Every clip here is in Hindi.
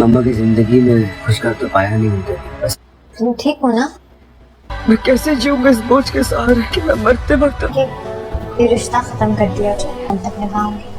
मम्मा की जिंदगी में कुछ कर तो पाया नहीं होता बस। तुम ठीक हो ना? मैं कैसे जीऊंगा इस बोझ के सहारे कि मैं मरते वक्त ये रिश्ता खत्म कर दिया जो हम तक निभाऊंगी।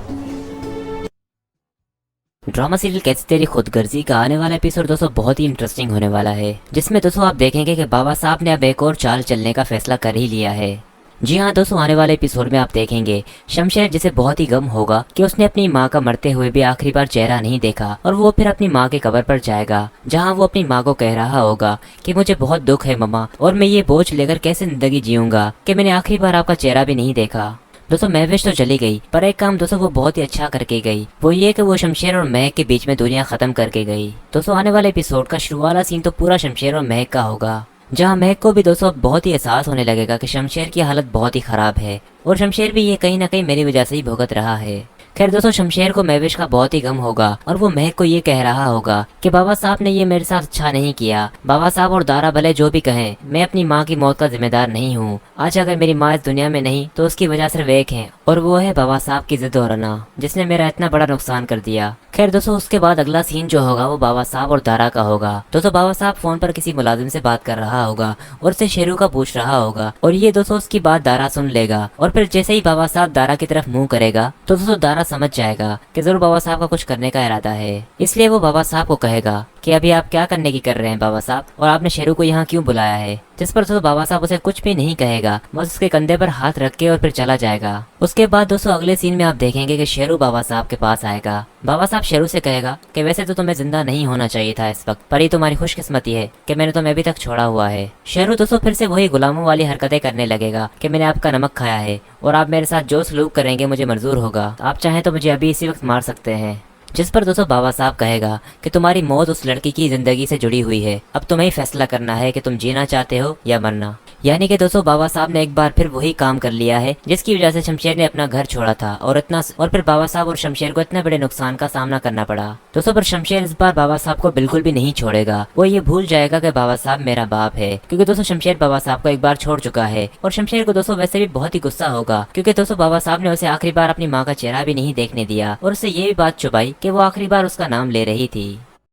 ड्रामा सीरियल कैसी तेरी खुदगर्जी का आने वाला एपिसोड दोस्तों बहुत ही इंटरेस्टिंग होने वाला है, जिसमें दोस्तों आप देखेंगे कि बाबा साहब ने अब एक और चाल चलने का फैसला कर ही लिया है। जी हाँ दोस्तों, आने वाले एपिसोड में आप देखेंगे शमशेर जिसे बहुत ही गम होगा कि उसने अपनी माँ का मरते हुए भी आखिरी बार चेहरा नहीं देखा, और वो फिर अपनी माँ के कब्र पर जाएगा जहाँ वो अपनी माँ को कह रहा होगा कि मुझे बहुत दुख है मम्मा, और मैं ये बोझ लेकर कैसे जिंदगी जीऊंगा कि मैंने आखिरी बार आपका चेहरा भी नहीं देखा। दोस्तों महविश तो चली गई, पर एक काम दोस्तों वो बहुत ही अच्छा करके गई, वो ये कि वो शमशेर और महक के बीच में दूरियां खत्म करके गई। दोस्तों आने वाले एपिसोड का शुरू वाला सीन तो पूरा शमशेर और महक का होगा, जहां महक को भी दोस्तों बहुत ही एहसास होने लगेगा कि शमशेर की हालत बहुत ही खराब है, और शमशेर भी ये कहीं ना कहीं मेरी वजह से ही भुगत रहा है। खैर दोस्तों शमशेर को महविश का बहुत ही गम होगा, और वो महक को ये कह रहा होगा कि बाबा साहब ने ये मेरे साथ अच्छा नहीं किया। बाबा साहब और दारा भले जो भी कहें, मैं अपनी माँ की मौत का जिम्मेदार नहीं हूँ। आज अगर मेरी माँ इस दुनिया में नहीं तो उसकी वजह सिर्फ एक है, और वो है बाबा साहब की जिद और अना, जिसने मेरा इतना बड़ा नुकसान कर दिया। खैर दोस्तों उसके बाद अगला सीन जो होगा वो बाबा साहब और दारा का होगा। दोस्तों बाबा साहब फोन पर किसी मुलाजिम से बात कर रहा होगा और उससे शेरू का पूछ रहा होगा, और ये दोस्तों उसकी बात दारा सुन लेगा, और फिर जैसे ही बाबा साहब दारा की तरफ मुंह करेगा तो दोस्तों दारा समझ जाएगा कि जरूर बाबा साहब का कुछ करने का इरादा है। इसलिए वो बाबा साहब को कहेगा कि अभी आप क्या करने की कर रहे हैं बाबा साहब, और आपने शेरू को यहाँ क्यों बुलाया है। जिस पर दोस्तों बाबा साहब उसे कुछ भी नहीं कहेगा, बस उसके कंधे पर हाथ रख के और फिर चला जाएगा। उसके बाद दोस्तों अगले सीन में आप देखेंगे कि शेरू बाबा साहब के पास आएगा। बाबा साहब शेरू से कहेगा कि वैसे तो तुम्हें जिंदा नहीं होना चाहिए था इस वक्त, पर ये तुम्हारी खुशकिस्मती है कि मैंने तुम्हें अभी तक छोड़ा हुआ है। शेरू दोस्तों फिर से वही गुलामों वाली हरकतें करने लगेगा कि मैंने आपका नमक खाया है, और आप मेरे साथ जो सलूक करेंगे मुझे मंजूर होगा, आप चाहें तो मुझे अभी इसी वक्त मार सकते हैं। जिस पर दोस्तों बाबा साहब कहेगा कि तुम्हारी मौत उस लड़की की जिंदगी से जुड़ी हुई है, अब तुम्हें ही फैसला करना है कि तुम जीना चाहते हो या मरना। यानी कि दोस्तों बाबा साहब ने एक बार फिर वही काम कर लिया है जिसकी वजह से शमशेर ने अपना घर छोड़ा था, और फिर बाबा साहब और शमशेर को इतने बड़े नुकसान का सामना करना पड़ा। दोस्तों पर शमशेर इस बार बाबा साहब को बिल्कुल भी नहीं छोड़ेगा, वो ये भूल जाएगा कि बाबा साहब मेरा बाप है, क्योंकि दोस्तों शमशेर बाबा साहब को एक बार छोड़ चुका है। और शमशेर को दोस्तों वैसे भी बहुत ही गुस्सा होगा, क्योंकि दोस्तों बाबा साहब ने उसे आखिरी बार अपनी माँ का चेहरा भी नहीं देखने दिया, और उससे ये भी बात छुपाई कि वो आखिरी बार उसका नाम ले रही थी।